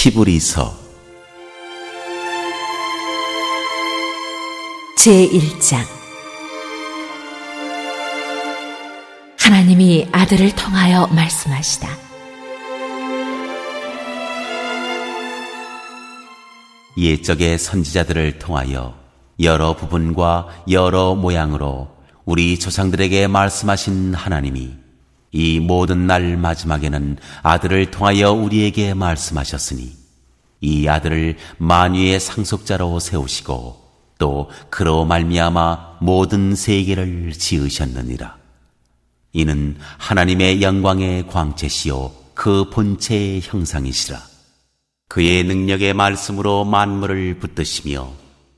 히브리서 제1장. 하나님이 아들을 통하여 말씀하시다. 옛적의 선지자들을 통하여 여러 부분과 여러 모양으로 우리 조상들에게 말씀하신 하나님이 이 모든 날 마지막에는 아들을 통하여 우리에게 말씀하셨으니 이 아들을 만유의 상속자로 세우시고 또 그로 말미암아 모든 세계를 지으셨느니라. 이는 하나님의 영광의 광채시요 그 본체의 형상이시라. 그의 능력의 말씀으로 만물을 붙드시며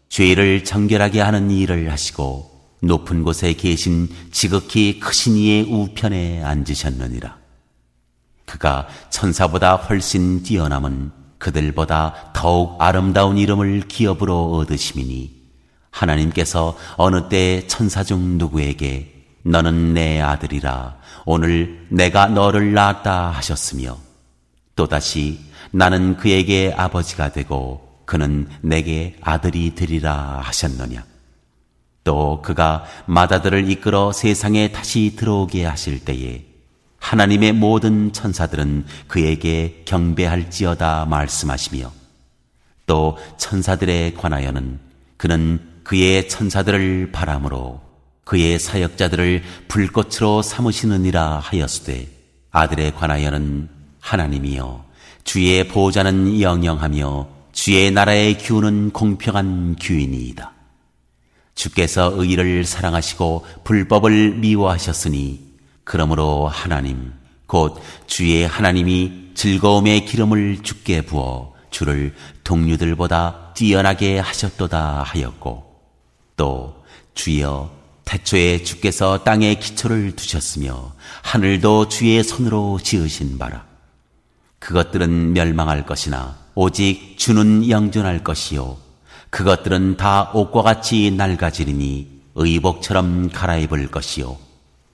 죄를 정결하게 하는 일을 하시고 높은 곳에 계신 지극히 크신 이의 우편에 앉으셨느니라. 그가 천사보다 훨씬 뛰어남은 그들보다 더욱 아름다운 이름을 기업으로 얻으심이니 하나님께서 어느 때 천사 중 누구에게 너는 내 아들이라 오늘 내가 너를 낳았다 하셨으며 또다시 나는 그에게 아버지가 되고 그는 내게 아들이 되리라 하셨느냐. 또 그가 마다들을 이끌어 세상에 다시 들어오게 하실 때에 하나님의 모든 천사들은 그에게 경배할지어다 말씀하시며 또 천사들에 관하여는 그는 그의 천사들을 바람으로 그의 사역자들을 불꽃으로 삼으시느니라 하였으되 아들에 관하여는 하나님이여 주의 보호자는 영영하며 주의 나라의 규는 공평한 규이니이다. 주께서 의를 사랑하시고 불법을 미워하셨으니 그러므로 하나님 곧 주의 하나님이 즐거움의 기름을 주께 부어 주를 동류들보다 뛰어나게 하셨도다 하였고 또 주여 태초에 주께서 땅에 기초를 두셨으며 하늘도 주의 손으로 지으신 바라. 그것들은 멸망할 것이나 오직 주는 영존할 것이요 그것들은 다 옷과 같이 낡아지리니 의복처럼 갈아입을 것이요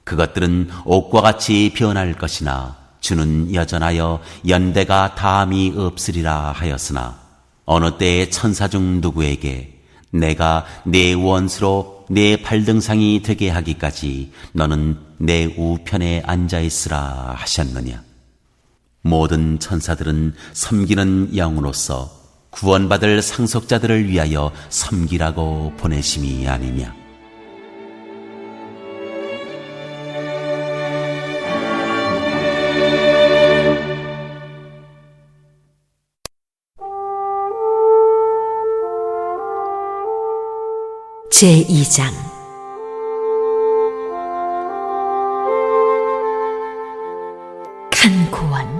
그것들은 옷과 같이 변할 것이나 주는 여전하여 연대가 다함이 없으리라 하였으나 어느 때의 천사 중 누구에게 내가 내 원수로 내 발등상이 되게 하기까지 너는 내 우편에 앉아있으라 하셨느냐. 모든 천사들은 섬기는 영으로서 구원받을 상속자들을 위하여 섬기라고 보내심이 아니냐. 제2장. 큰 구원.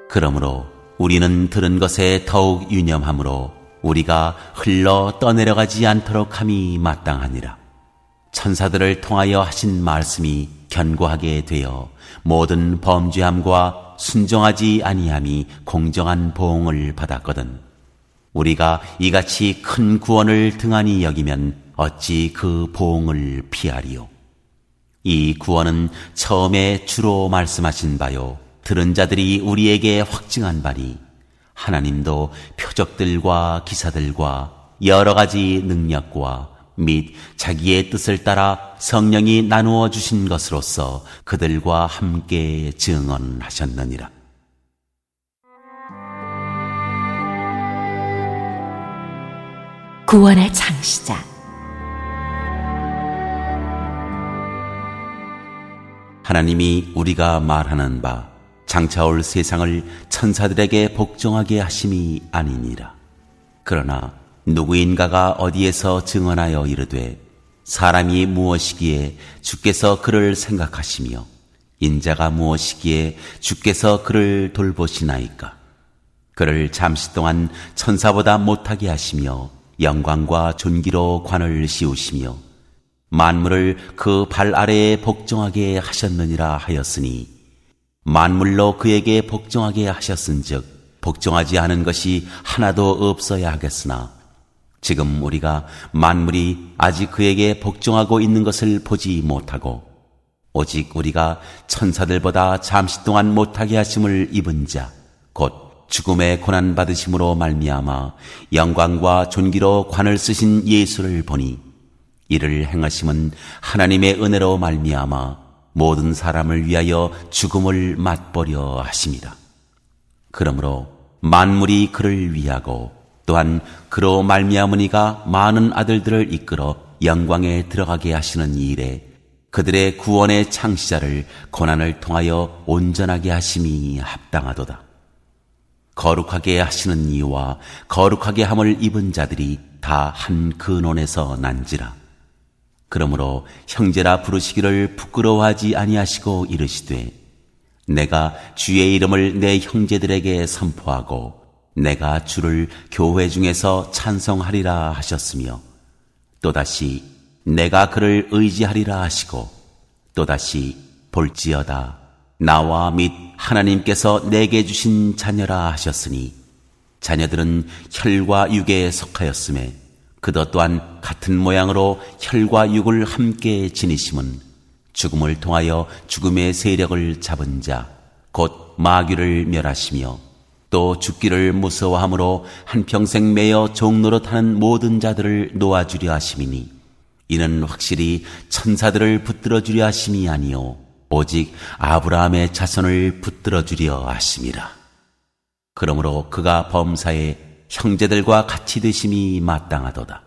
그러므로 우리는 들은 것에 더욱 유념하므로 우리가 흘러 떠내려가지 않도록 함이 마땅하니라. 천사들을 통하여 하신 말씀이 견고하게 되어 모든 범죄함과 순종하지 아니함이 공정한 보응을 받았거든. 우리가 이같이 큰 구원을 등한히 여기면 어찌 그 보응을 피하리요. 이 구원은 처음에 주로 말씀하신 바요 들은 자들이 우리에게 확증한 바니 하나님도 표적들과 기사들과 여러 가지 능력과 및 자기의 뜻을 따라 성령이 나누어 주신 것으로서 그들과 함께 증언하셨느니라. 구원의 창시자. 하나님이 우리가 말하는 바 장차올 세상을 천사들에게 복종하게 하심이 아니니라. 그러나 누구인가가 어디에서 증언하여 이르되 사람이 무엇이기에 주께서 그를 생각하시며 인자가 무엇이기에 주께서 그를 돌보시나이까. 그를 잠시 동안 천사보다 못하게 하시며 영광과 존귀로 관을 씌우시며 만물을 그 발 아래에 복종하게 하셨느니라 하였으니 만물로 그에게 복종하게 하셨은즉 복종하지 않은 것이 하나도 없어야 하겠으나 지금 우리가 만물이 아직 그에게 복종하고 있는 것을 보지 못하고 오직 우리가 천사들보다 잠시 동안 못하게 하심을 입은 자, 곧 죽음의 고난 받으심으로 말미암아 영광과 존귀로 관을 쓰신 예수를 보니 이를 행하심은 하나님의 은혜로 말미암아 모든 사람을 위하여 죽음을 맛보려 하심이라. 그러므로 만물이 그를 위하고 또한 그로 말미암으니가 많은 아들들을 이끌어 영광에 들어가게 하시는 이 일에 그들의 구원의 창시자를 고난을 통하여 온전하게 하심이 합당하도다. 거룩하게 하시는 이와 거룩하게 함을 입은 자들이 다 한 근원에서 난지라. 그러므로 형제라 부르시기를 부끄러워하지 아니하시고 이르시되 내가 주의 이름을 내 형제들에게 선포하고 내가 주를 교회 중에서 찬송하리라 하셨으며 또다시 내가 그를 의지하리라 하시고 또다시 볼지어다 나와 및 하나님께서 내게 주신 자녀라 하셨으니 자녀들은 혈과 육에 속하였음에 그도 또한 같은 모양으로 혈과 육을 함께 지니심은 죽음을 통하여 죽음의 세력을 잡은 자 곧 마귀를 멸하시며 또 죽기를 무서워함으로 한평생 매여 종노릇하는 모든 자들을 놓아주려 하심이니 이는 확실히 천사들을 붙들어주려 하심이 아니요 오직 아브라함의 자손을 붙들어주려 하심이라. 그러므로 그가 범사에 형제들과 같이 되심이 마땅하도다.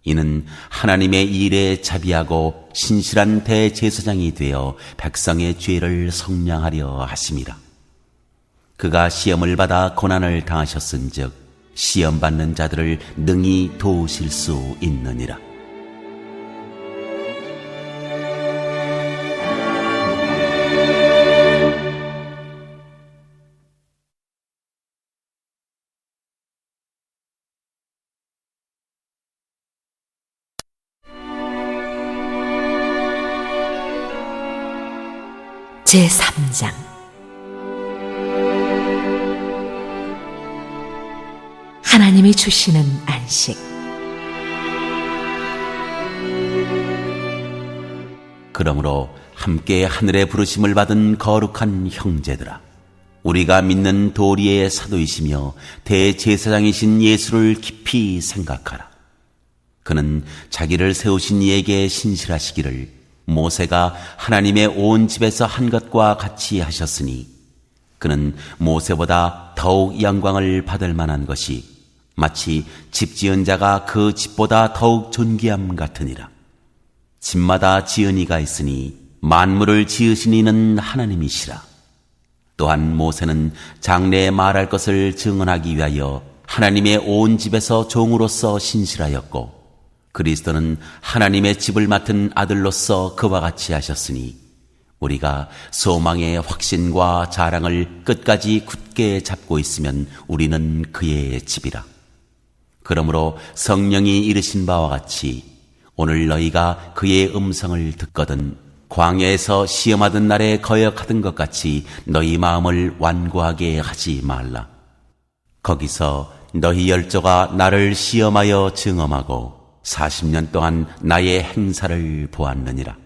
이는 하나님의 일에 자비하고 신실한 대제사장이 되어 백성의 죄를 속량하려 하심이라. 그가 시험을 받아 고난을 당하셨은즉 시험받는 자들을 능히 도우실 수 있느니라. 제3장 하나님이 주시는 안식. 그러므로 함께 하늘의 부르심을 받은 거룩한 형제들아, 우리가 믿는 도리의 사도이시며 대제사장이신 예수를 깊이 생각하라. 그는 자기를 세우신 이에게 신실하시기를 모세가 하나님의 온 집에서 한 것과 같이 하셨으니 그는 모세보다 더욱 영광을 받을 만한 것이 마치 집 지은 자가 그 집보다 더욱 존귀함 같으니라. 집마다 지은 이가 있으니 만물을 지으신 이는 하나님이시라. 또한 모세는 장래에 말할 것을 증언하기 위하여 하나님의 온 집에서 종으로서 신실하였고 그리스도는 하나님의 집을 맡은 아들로서 그와 같이 하셨으니 우리가 소망의 확신과 자랑을 끝까지 굳게 잡고 있으면 우리는 그의 집이라. 그러므로 성령이 이르신 바와 같이 오늘 너희가 그의 음성을 듣거든 광야에서 시험하던 날에 거역하던 것 같이 너희 마음을 완고하게 하지 말라. 거기서 너희 열조가 나를 시험하여 증험하고 40년 동안 나의 행사를 보았느니라.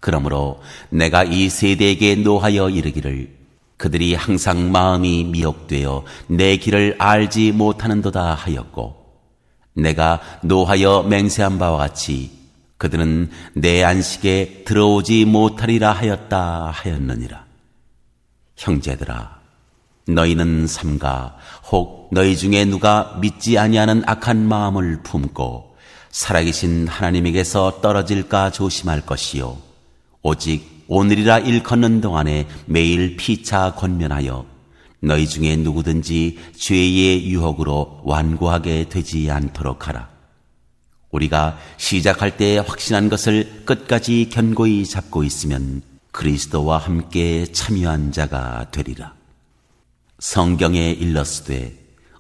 그러므로 내가 이 세대에게 노하여 이르기를 그들이 항상 마음이 미혹되어 내 길을 알지 못하는도다 하였고 내가 노하여 맹세한 바와 같이 그들은 내 안식에 들어오지 못하리라 하였다 하였느니라. 형제들아, 너희는 삼가 혹 너희 중에 누가 믿지 아니하는 악한 마음을 품고 살아계신 하나님에게서 떨어질까 조심할 것이요 오직 오늘이라 일컫는 동안에 매일 피차 권면하여 너희 중에 누구든지 죄의 유혹으로 완고하게 되지 않도록 하라. 우리가 시작할 때 확신한 것을 끝까지 견고히 잡고 있으면 그리스도와 함께 참여한 자가 되리라. 성경에 일렀으되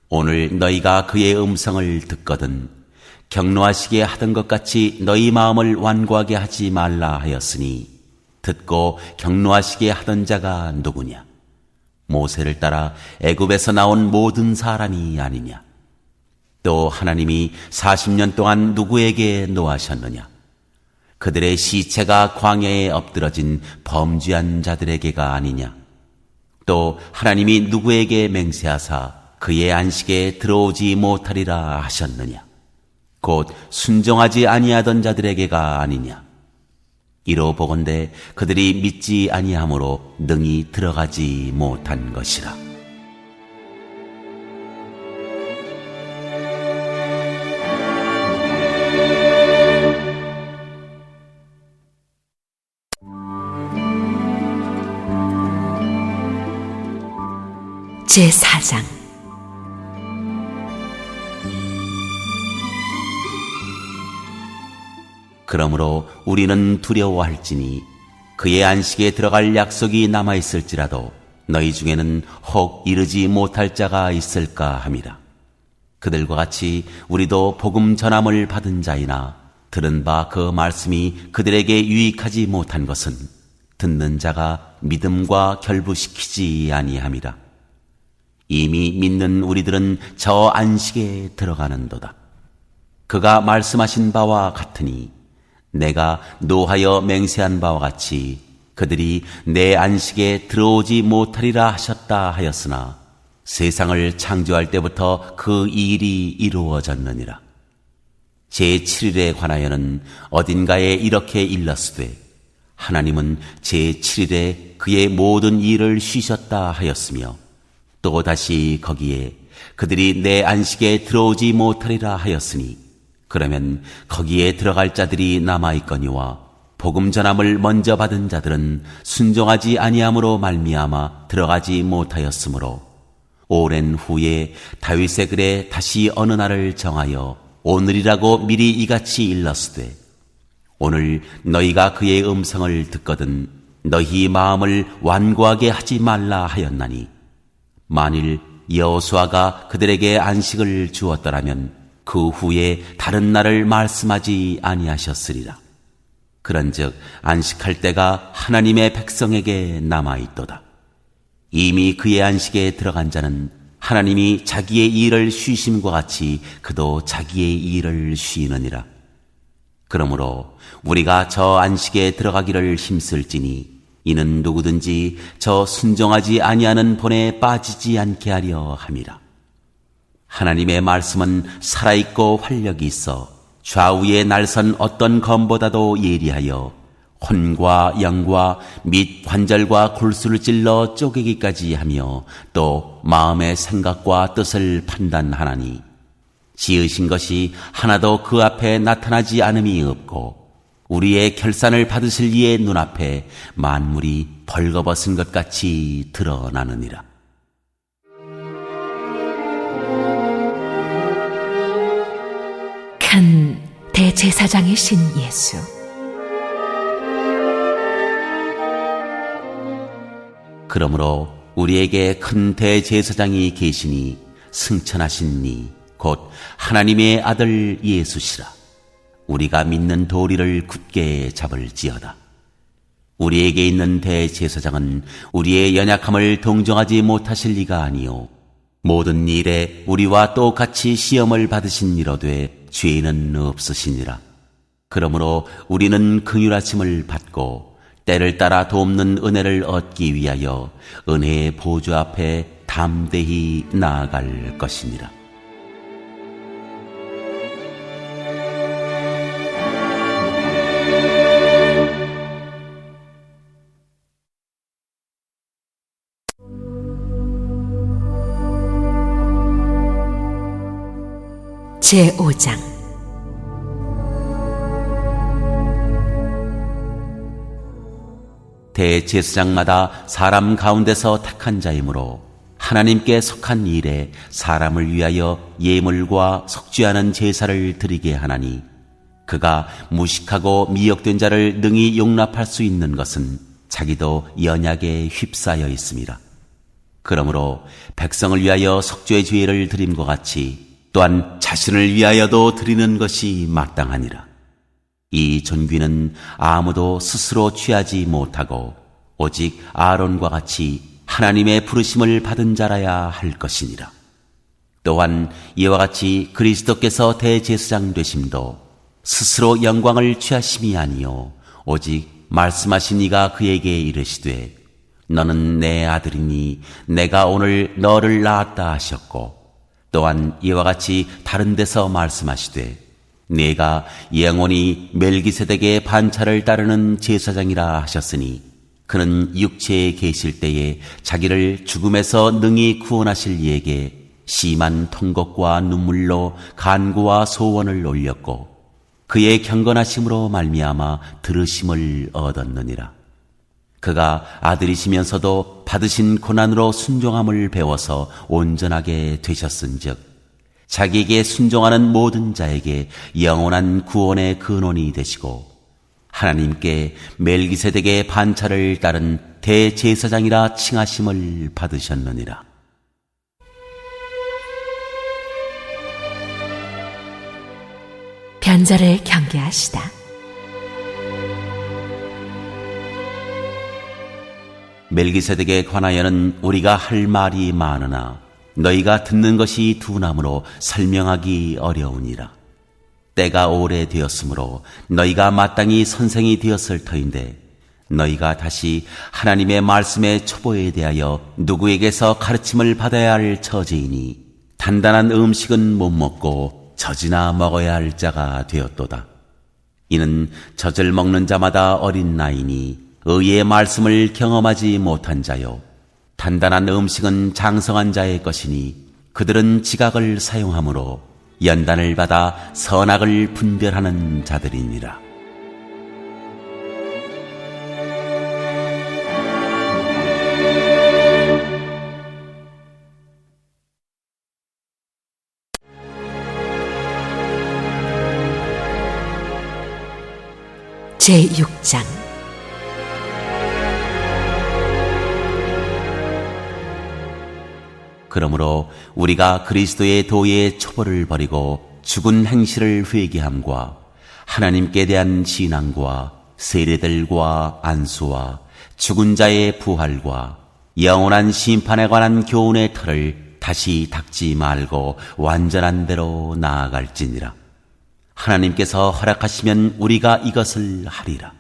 오늘 너희가 그의 음성을 듣거든 격노하시게 하던 것 같이 너희 마음을 완고하게 하지 말라 하였으니 듣고 격노하시게 하던 자가 누구냐? 모세를 따라 애굽에서 나온 모든 사람이 아니냐? 또 하나님이 40년 동안 누구에게 노하셨느냐? 그들의 시체가 광야에 엎드러진 범죄한 자들에게가 아니냐. 또 하나님이 누구에게 맹세하사 그의 안식에 들어오지 못하리라 하셨느냐. 곧 순종하지 아니하던 자들에게가 아니냐. 이로 보건대 그들이 믿지 아니하므로 능히 들어가지 못한 것이라. 제4장. 그러므로 우리는 두려워할지니 그의 안식에 들어갈 약속이 남아있을지라도 너희 중에는 혹 이르지 못할 자가 있을까 함이라. 그들과 같이 우리도 복음 전함을 받은 자이나 들은 바 그 말씀이 그들에게 유익하지 못한 것은 듣는 자가 믿음과 결부시키지 아니함이라. 이미 믿는 우리들은 저 안식에 들어가는도다. 그가 말씀하신 바와 같으니 내가 노하여 맹세한 바와 같이 그들이 내 안식에 들어오지 못하리라 하셨다 하였으나 세상을 창조할 때부터 그 일이 이루어졌느니라. 제7일에 관하여는 어딘가에 이렇게 일렀으되 하나님은 제7일에 그의 모든 일을 쉬셨다 하였으며 또 다시 거기에 그들이 내 안식에 들어오지 못하리라 하였으니 그러면 거기에 들어갈 자들이 남아있거니와 복음 전함을 먼저 받은 자들은 순종하지 아니함으로 말미암아 들어가지 못하였으므로 오랜 후에 다윗의 글에 다시 어느 날을 정하여 오늘이라고 미리 이같이 일렀으되 오늘 너희가 그의 음성을 듣거든 너희 마음을 완고하게 하지 말라 하였나니 만일 여호수아가 그들에게 안식을 주었더라면 그 후에 다른 날을 말씀하지 아니하셨으리라. 그런즉 안식할 때가 하나님의 백성에게 남아있도다. 이미 그의 안식에 들어간 자는 하나님이 자기의 일을 쉬심과 같이 그도 자기의 일을 쉬느니라. 그러므로 우리가 저 안식에 들어가기를 힘쓸지니 이는 누구든지 저 순종하지 아니하는 본에 빠지지 않게 하려 함이라. 하나님의 말씀은 살아있고 활력이 있어 좌우에 날선 어떤 검보다도 예리하여 혼과 영과 및 관절과 골수를 찔러 쪼개기까지 하며 또 마음의 생각과 뜻을 판단하나니 지으신 것이 하나도 그 앞에 나타나지 않음이 없고 우리의 결산을 받으실 이의 눈앞에 만물이 벌거벗은 것 같이 드러나느니라. 큰 대제사장이신 예수, 그러므로 우리에게 큰 대제사장이 계시니 승천하신 이 곧 하나님의 아들 예수시라. 우리가 믿는 도리를 굳게 잡을지어다. 우리에게 있는 대제사장은 우리의 연약함을 동정하지 못하실 리가 아니요 모든 일에 우리와 똑같이 시험을 받으신 이로되 죄는 없으시니라. 그러므로 우리는 긍휼하심을 받고 때를 따라 돕는 은혜를 얻기 위하여 은혜의 보좌 앞에 담대히 나아갈 것이니라. 제5장. 대제사장마다 사람 가운데서 택한 자이므로 하나님께 속한 일에 사람을 위하여 예물과 속죄하는 제사를 드리게 하나니 그가 무식하고 미혹된 자를 능히 용납할 수 있는 것은 자기도 연약에 휩싸여 있음이라. 그러므로 백성을 위하여 속죄의 죄를 드림과 같이 또한 자신을 위하여도 드리는 것이 마땅하니라. 이 존귀는 아무도 스스로 취하지 못하고 오직 아론과 같이 하나님의 부르심을 받은 자라야 할 것이니라. 또한 이와 같이 그리스도께서 대제사장 되심도 스스로 영광을 취하심이 아니요 오직 말씀하신 이가 그에게 이르시되 너는 내 아들이니 내가 오늘 너를 낳았다 하셨고 또한 이와 같이 다른 데서 말씀하시되 네가 영원히 멜기세덱의 반차를 따르는 제사장이라 하셨으니 그는 육체에 계실 때에 자기를 죽음에서 능히 구원하실 이에게 심한 통곡과 눈물로 간구와 소원을 올렸고 그의 경건하심으로 말미암아 들으심을 얻었느니라. 그가 아들이시면서도 받으신 고난으로 순종함을 배워서 온전하게 되셨은즉 자기에게 순종하는 모든 자에게 영원한 구원의 근원이 되시고 하나님께 멜기세덱의 반차를 따른 대제사장이라 칭하심을 받으셨느니라. 변절을 경계하시다. 멜기세덱에 관하여는 우리가 할 말이 많으나 너희가 듣는 것이 둔하므로 설명하기 어려우니라. 때가 오래되었으므로 너희가 마땅히 선생이 되었을 터인데 너희가 다시 하나님의 말씀의 초보에 대하여 누구에게서 가르침을 받아야 할 처지이니 단단한 음식은 못 먹고 젖이나 먹어야 할 자가 되었도다. 이는 젖을 먹는 자마다 어린 나이니 의의 말씀을 경험하지 못한 자요 단단한 음식은 장성한 자의 것이니 그들은 지각을 사용하므로 연단을 받아 선악을 분별하는 자들이니라. 제6장 그러므로 우리가 그리스도의 도의 초보를 버리고 죽은 행실을 회개함과 하나님께 대한 신앙과 세례들과 안수와 죽은 자의 부활과 영원한 심판에 관한 교훈의 틀을 다시 닦지 말고 완전한 대로 나아갈지니라. 하나님께서 허락하시면 우리가 이것을 하리라.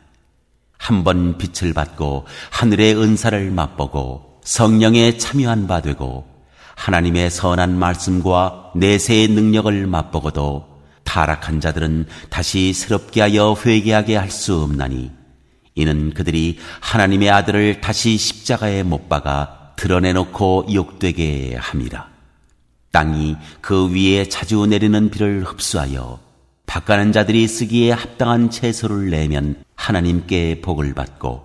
한번 빛을 받고 하늘의 은사를 맛보고 성령에 참여한 바 되고 하나님의 선한 말씀과 내세의 능력을 맛보고도 타락한 자들은 다시 새롭게 하여 회개하게 할 수 없나니 이는 그들이 하나님의 아들을 다시 십자가에 못 박아 드러내놓고 욕되게 함이라. 땅이 그 위에 자주 내리는 비를 흡수하여 밭가는 자들이 쓰기에 합당한 채소를 내면 하나님께 복을 받고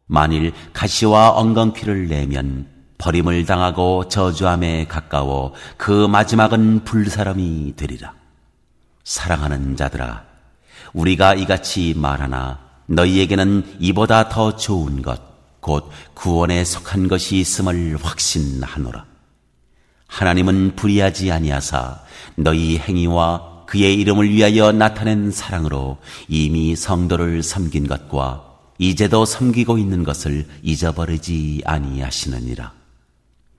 만일 가시와 엉겅퀴를 내면 버림을 당하고 저주함에 가까워 그 마지막은 불사람이 되리라. 사랑하는 자들아, 우리가 이같이 말하나 너희에게는 이보다 더 좋은 것, 곧 구원에 속한 것이 있음을 확신하노라. 하나님은 불의하지 아니하사 너희 행위와 그의 이름을 위하여 나타낸 사랑으로 이미 성도를 섬긴 것과 이제도 섬기고 있는 것을 잊어버리지 아니하시느니라.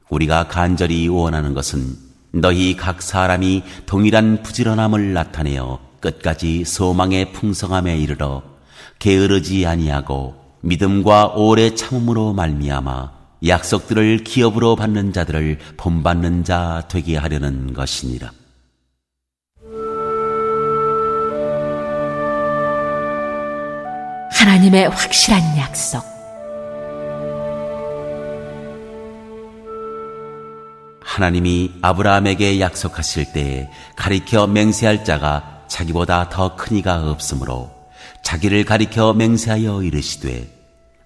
우리가 간절히 원하는 것은 너희 각 사람이 동일한 부지런함을 나타내어 끝까지 소망의 풍성함에 이르러 게으르지 아니하고 믿음과 오래 참음으로 말미암아 약속들을 기업으로 받는 자들을 본받는 자 되게 하려는 것이니라. 하나님의 확실한 약속. 하나님이 아브라함에게 약속하실 때에 가리켜 맹세할 자가 자기보다 더 큰 이가 없으므로 자기를 가리켜 맹세하여 이르시되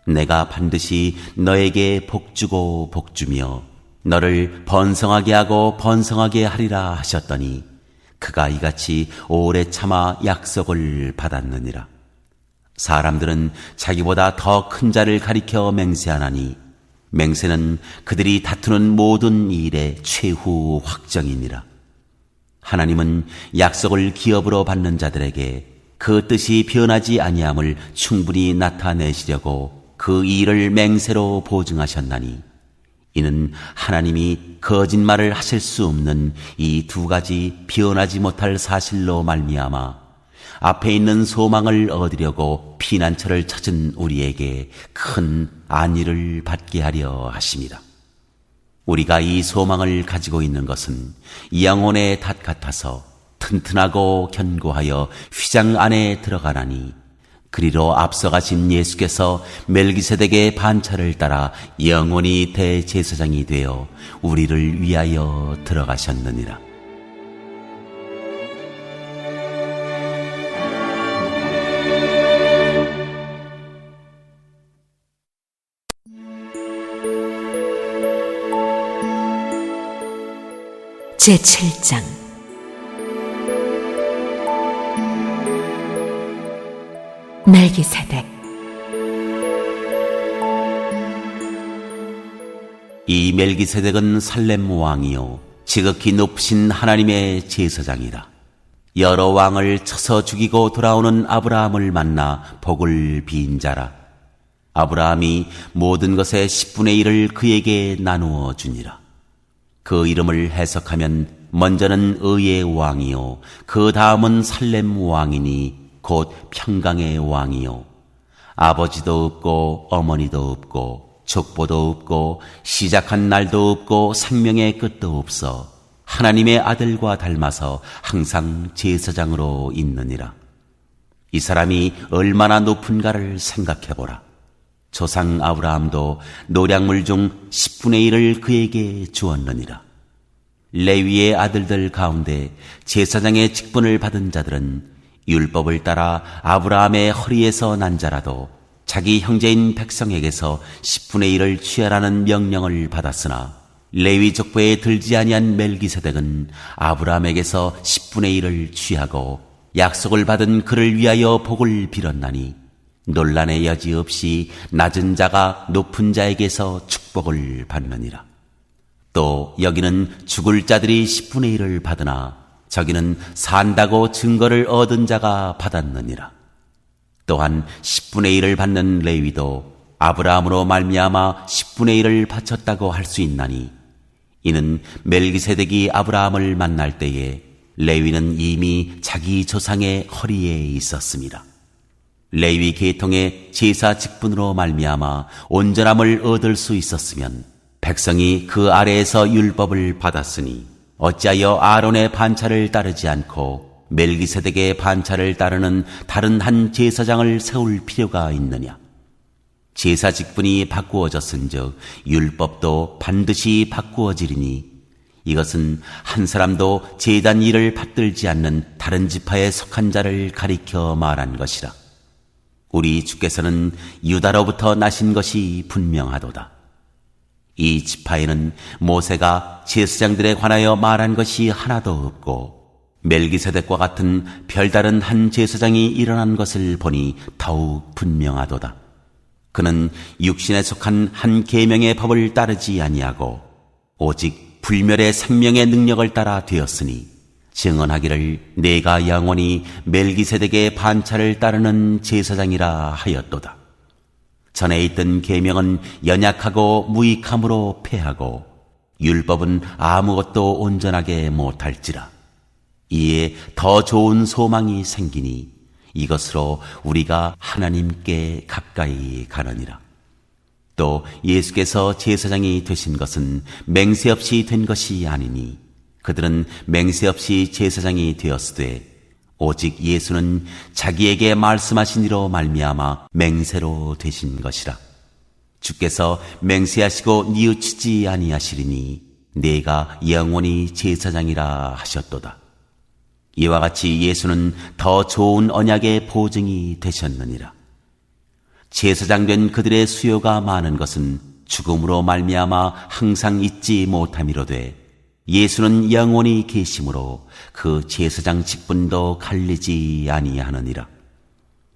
내가 반드시 너에게 복주고 복주며 너를 번성하게 하고 번성하게 하리라 하셨더니 그가 이같이 오래 참아 약속을 받았느니라. 사람들은 자기보다 더 큰 자를 가리켜 맹세하나니 맹세는 그들이 다투는 모든 일의 최후 확정이니라. 하나님은 약속을 기업으로 받는 자들에게 그 뜻이 변하지 아니함을 충분히 나타내시려고 그 일을 맹세로 보증하셨나니 이는 하나님이 거짓말을 하실 수 없는 이 두 가지 변하지 못할 사실로 말미암아 앞에 있는 소망을 얻으려고 피난처를 찾은 우리에게 큰 안위를 받게 하려 하심이라. 우리가 이 소망을 가지고 있는 것은 영혼의 닷 같아서 튼튼하고 견고하여 휘장 안에 들어가나니, 그리로 앞서가신 예수께서 멜기세덱의 반차를 따라 영원히 대제사장이 되어 우리를 위하여 들어가셨느니라. 제7장 멜기세덱. 이 멜기세덱은 살렘 왕이요 지극히 높으신 하나님의 제사장이라. 여러 왕을 쳐서 죽이고 돌아오는 아브라함을 만나 복을 빈 자라. 아브라함이 모든 것의 10분의 1을 그에게 나누어 주니라. 그 이름을 해석하면 먼저는 의의 왕이요 그 다음은 살렘 왕이니 곧 평강의 왕이요 아버지도 없고 어머니도 없고 족보도 없고 시작한 날도 없고 생명의 끝도 없어 하나님의 아들과 닮아서 항상 제사장으로 있느니라. 이 사람이 얼마나 높은가를 생각해보라. 조상 아브라함도 노량물 중 10분의 1을 그에게 주었느니라. 레위의 아들들 가운데 제사장의 직분을 받은 자들은 율법을 따라 아브라함의 허리에서 난 자라도 자기 형제인 백성에게서 10분의 1을 취하라는 명령을 받았으나, 레위 족보에 들지 아니한 멜기세덱은 아브라함에게서 10분의 1을 취하고 약속을 받은 그를 위하여 복을 빌었나니, 논란의 여지 없이 낮은 자가 높은 자에게서 축복을 받느니라. 또 여기는 죽을 자들이 10분의 1을 받으나 저기는 산다고 증거를 얻은 자가 받았느니라. 또한 10분의 1을 받는 레위도 아브라함으로 말미암아 10분의 1을 바쳤다고 할 수 있나니, 이는 멜기세덱이 아브라함을 만날 때에 레위는 이미 자기 조상의 허리에 있었습니다. 레위 계통의 제사 직분으로 말미암아 온전함을 얻을 수 있었으면 백성이 그 아래에서 율법을 받았으니 어찌하여 아론의 반차를 따르지 않고 멜기세덱의 반차를 따르는 다른 한 제사장을 세울 필요가 있느냐? 제사 직분이 바꾸어졌은즉 율법도 반드시 바꾸어지리니, 이것은 한 사람도 제단 일을 받들지 않는 다른 지파에 속한 자를 가리켜 말한 것이라. 우리 주께서는 유다로부터 나신 것이 분명하도다. 이 지파에는 모세가 제사장들에 관하여 말한 것이 하나도 없고, 멜기세덱과 같은 별다른 한 제사장이 일어난 것을 보니 더욱 분명하도다. 그는 육신에 속한 한 계명의 법을 따르지 아니하고 오직 불멸의 생명의 능력을 따라 되었으니, 증언하기를 내가 영원히 멜기세덱의 반차를 따르는 제사장이라 하였도다. 전에 있던 계명은 연약하고 무익함으로 패하고 율법은 아무것도 온전하게 못할지라. 이에 더 좋은 소망이 생기니 이것으로 우리가 하나님께 가까이 가느니라. 또 예수께서 제사장이 되신 것은 맹세 없이 된 것이 아니니, 그들은 맹세 없이 제사장이 되었으되 오직 예수는 자기에게 말씀하신 이로 말미암아 맹세로 되신 것이라. 주께서 맹세하시고 뉘우치지 아니하시리니 내가 영원히 제사장이라 하셨도다. 이와 같이 예수는 더 좋은 언약의 보증이 되셨느니라. 제사장 된 그들의 수요가 많은 것은 죽음으로 말미암아 항상 잊지 못함이로되, 예수는 영원히 계심으로 그 제사장 직분도 갈리지 아니하느니라.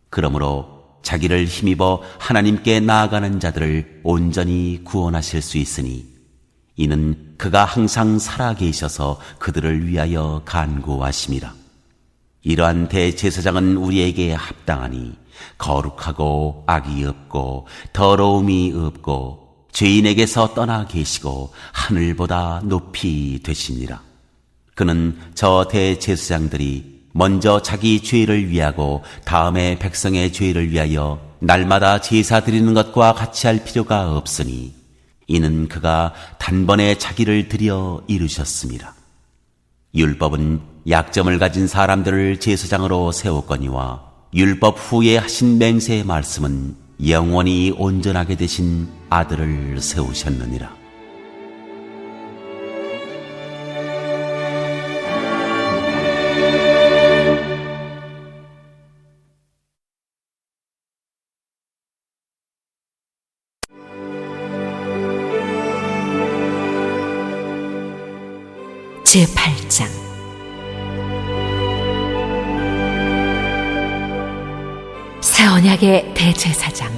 그러므로 자기를 힘입어 하나님께 나아가는 자들을 온전히 구원하실 수 있으니, 이는 그가 항상 살아계셔서 그들을 위하여 간구하심이라. 이러한 대제사장은 우리에게 합당하니 거룩하고 악이 없고 더러움이 없고 죄인에게서 떠나 계시고 하늘보다 높이 되시니라. 그는 저 대제사장들이 먼저 자기 죄를 위하고 다음에 백성의 죄를 위하여 날마다 제사 드리는 것과 같이 할 필요가 없으니 이는 그가 단번에 자기를 드려 이루셨습니다. 율법은 약점을 가진 사람들을 제사장으로 세웠거니와 율법 후에 하신 맹세의 말씀은 영원히 온전하게 되신 아들을 세우셨느니라. 제8장 새 언약의 대제사장.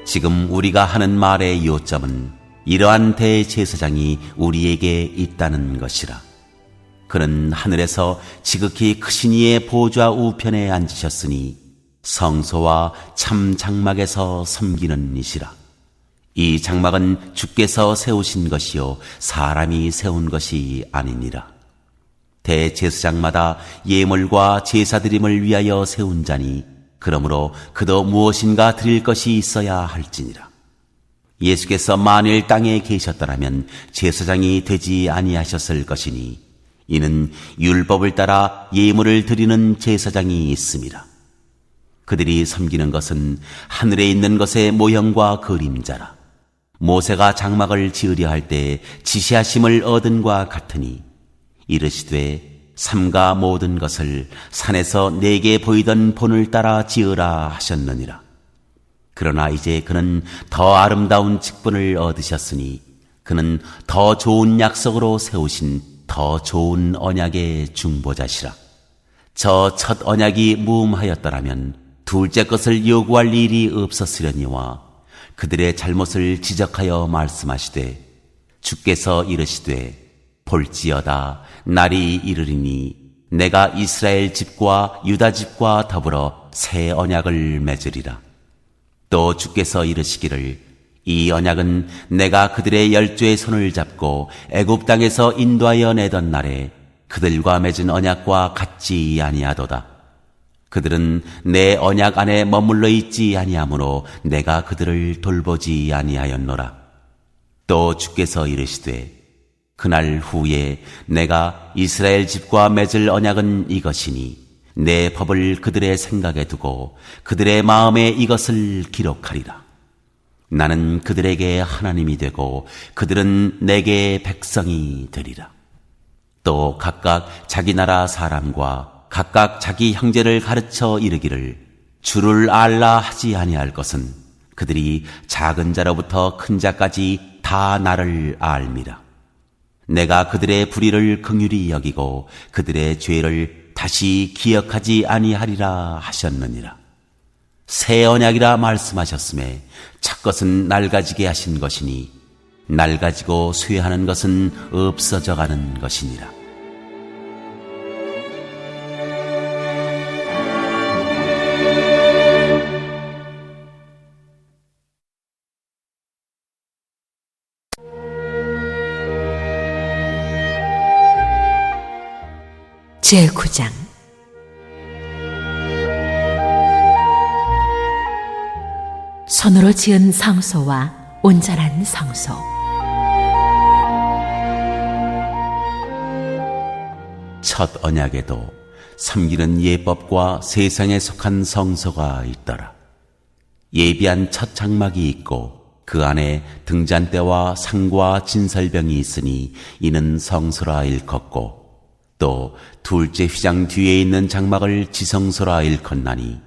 지금 우리가 하는 말의 요점은 이러한 대제사장이 우리에게 있다는 것이라. 그는 하늘에서 지극히 크신 이의 보좌 우편에 앉으셨으니 성소와 참 장막에서 섬기는 이시라. 이 장막은 주께서 세우신 것이요 사람이 세운 것이 아니니라. 대제사장마다 예물과 제사드림을 위하여 세운 자니 그러므로 그도 무엇인가 드릴 것이 있어야 할지니라. 예수께서 만일 땅에 계셨더라면 제사장이 되지 아니하셨을 것이니 이는 율법을 따라 예물을 드리는 제사장이 있습니다. 그들이 섬기는 것은 하늘에 있는 것의 모형과 그림자라. 모세가 장막을 지으려 할 때 지시하심을 얻은과 같으니 이르시되 삼가 모든 것을 산에서 내게 보이던 본을 따라 지으라 하셨느니라. 그러나 이제 그는 더 아름다운 직분을 얻으셨으니 그는 더 좋은 약속으로 세우신 더 좋은 언약의 중보자시라. 저 첫 언약이 무음하였더라면 둘째 것을 요구할 일이 없었으려니와 그들의 잘못을 지적하여 말씀하시되 주께서 이르시되 볼지어다 날이 이르리니 내가 이스라엘 집과 유다 집과 더불어 새 언약을 맺으리라. 또 주께서 이르시기를 이 언약은 내가 그들의 열조의 손을 잡고 애굽 땅에서 인도하여 내던 날에 그들과 맺은 언약과 같지 아니하도다. 그들은 내 언약 안에 머물러 있지 아니하므로 내가 그들을 돌보지 아니하였노라. 또 주께서 이르시되 그날 후에 내가 이스라엘 집과 맺을 언약은 이것이니 내 법을 그들의 생각에 두고 그들의 마음에 이것을 기록하리라. 나는 그들에게 하나님이 되고 그들은 내게 백성이 되리라. 또 각각 자기 나라 사람과 각각 자기 형제를 가르쳐 이르기를 주를 알라 하지 아니할 것은 그들이 작은 자로부터 큰 자까지 다 나를 알미라. 내가 그들의 불의를 긍휼히 여기고 그들의 죄를 다시 기억하지 아니하리라 하셨느니라. 새 언약이라 말씀하셨음에 첫 것은 낡아지게 하신 것이니 낡아지고 쇠하는 것은 없어져 가는 것이니라. 제9장 손으로 지은 성소와 온전한 성소. 첫 언약에도 섬기는 예법과 세상에 속한 성소가 있더라. 예비한 첫 장막이 있고 그 안에 등잔대와 상과 진설병이 있으니 이는 성소라 일컫고 또 둘째 휘장 뒤에 있는 장막을 지성소라 일컫나니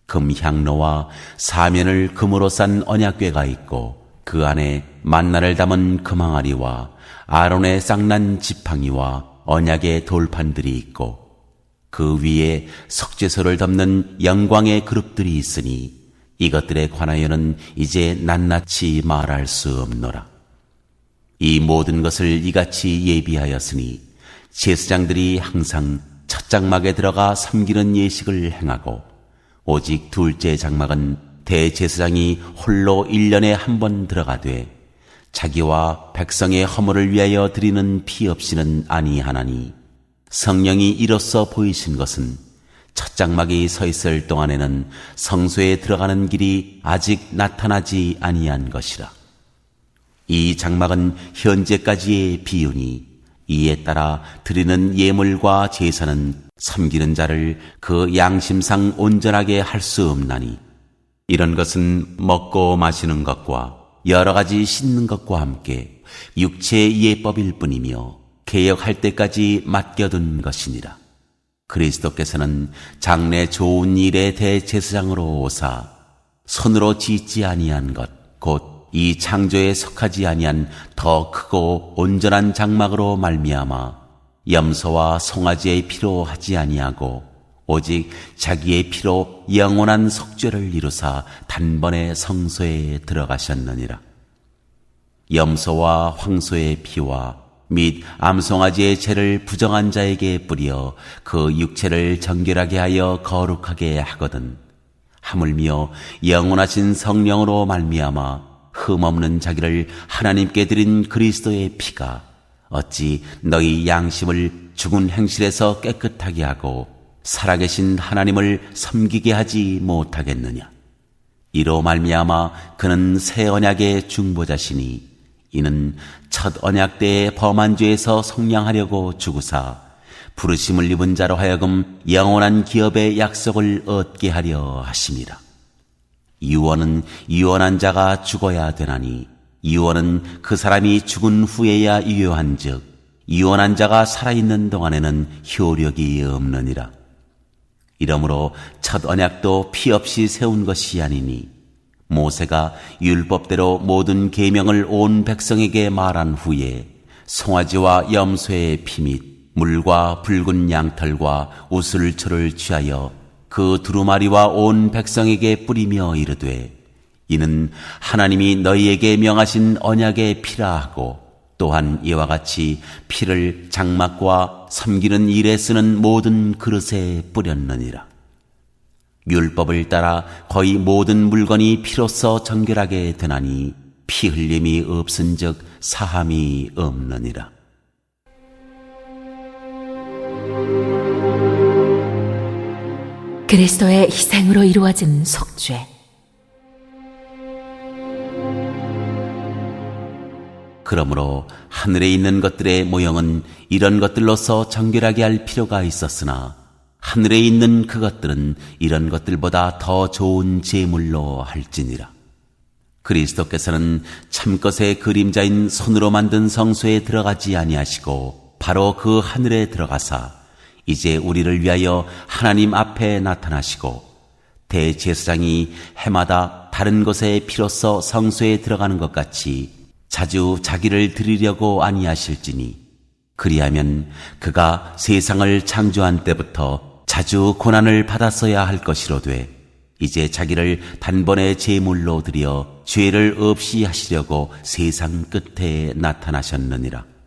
금 향로와 사면을 금으로 싼 언약궤가 있고 그 안에 만나를 담은 금항아리와 아론의 쌍난 지팡이와 언약의 돌판들이 있고 그 위에 석죄소를 덮는 영광의 그룹들이 있으니 이것들에 관하여는 이제 낱낱이 말할 수 없노라. 이 모든 것을 이같이 예비하였으니 제사장들이 항상 첫 장막에 들어가 섬기는 예식을 행하고 오직 둘째 장막은 대제사장이 홀로 1년에 한 번 들어가되 자기와 백성의 허물을 위하여 드리는 피 없이는 아니하나니 성령이 이로써 보이신 것은 첫 장막이 서 있을 동안에는 성소에 들어가는 길이 아직 나타나지 아니한 것이라. 이 장막은 현재까지의 비유니 이에 따라 드리는 예물과 제사는 섬기는 자를 그 양심상 온전하게 할 수 없나니 이런 것은 먹고 마시는 것과 여러 가지 씻는 것과 함께 육체의 예법일 뿐이며 개혁할 때까지 맡겨둔 것이니라. 그리스도께서는 장래 좋은 일의 대제사장으로 오사 손으로 짓지 아니한 것 곧 이 창조에 속하지 아니한 더 크고 온전한 장막으로 말미암아 염소와 송아지의 피로 하지 아니하고 오직 자기의 피로 영원한 속죄를 이루사 단번에 성소에 들어가셨느니라. 염소와 황소의 피와 및 암송아지의 죄를 부정한 자에게 뿌려 그 육체를 정결하게 하여 거룩하게 하거든 하물며 영원하신 성령으로 말미암아 흠없는 자기를 하나님께 드린 그리스도의 피가 어찌 너희 양심을 죽은 행실에서 깨끗하게 하고 살아계신 하나님을 섬기게 하지 못하겠느냐. 이로 말미암아 그는 새 언약의 중보자시니 이는 첫 언약 때의 범한 죄에서 속량하려고 죽으사 부르심을 입은 자로 하여금 영원한 기업의 약속을 얻게 하려 하심이라. 유언은 유언한 자가 죽어야 되나니 유언은 그 사람이 죽은 후에야 유효한즉 유언한 자가 살아있는 동안에는 효력이 없느니라. 이러므로 첫 언약도 피 없이 세운 것이 아니니 모세가 율법대로 모든 계명을 온 백성에게 말한 후에 송아지와 염소의 피 및 물과 붉은 양털과 우슬초를 취하여 그 두루마리와 온 백성에게 뿌리며 이르되 이는 하나님이 너희에게 명하신 언약의 피라 하고 또한 이와 같이 피를 장막과 섬기는 일에 쓰는 모든 그릇에 뿌렸느니라. 율법을 따라 거의 모든 물건이 피로써 정결하게 되나니 피 흘림이 없은즉 사함이 없느니라. 그리스도의 희생으로 이루어진 속죄. 그러므로 하늘에 있는 것들의 모형은 이런 것들로서 정결하게 할 필요가 있었으나 하늘에 있는 그것들은 이런 것들보다 더 좋은 제물로 할지니라. 그리스도께서는 참것의 그림자인 손으로 만든 성소에 들어가지 아니하시고 바로 그 하늘에 들어가사 이제 우리를 위하여 하나님 앞에 나타나시고 대제사장이 해마다 다른 것의 피로써 성소에 들어가는 것 같이 자주 자기를 드리려고 아니하실지니 그리하면 그가 세상을 창조한 때부터 자주 고난을 받았어야 할 것이로되 이제 자기를 단번에 제물로 드려 죄를 없이 하시려고 세상 끝에 나타나셨느니라.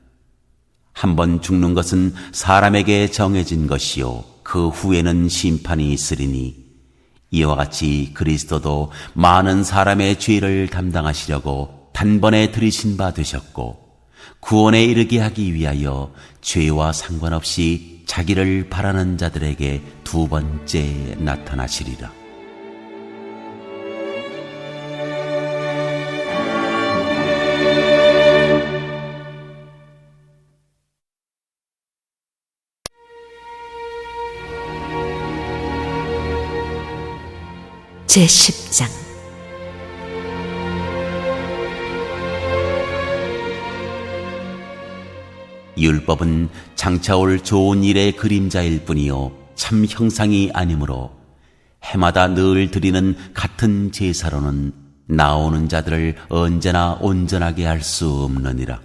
한번 죽는 것은 사람에게 정해진 것이요 그 후에는 심판이 있으리니 이와 같이 그리스도도 많은 사람의 죄를 담당하시려고 단번에 들이신 바 되셨고 구원에 이르게 하기 위하여 죄와 상관없이 자기를 바라는 자들에게 두 번째 나타나시리라. 제10장 율법은 장차 올 좋은 일의 그림자일 뿐이요 참 형상이 아니므로 해마다 늘 드리는 같은 제사로는 나오는 자들을 언제나 온전하게 할 수 없느니라.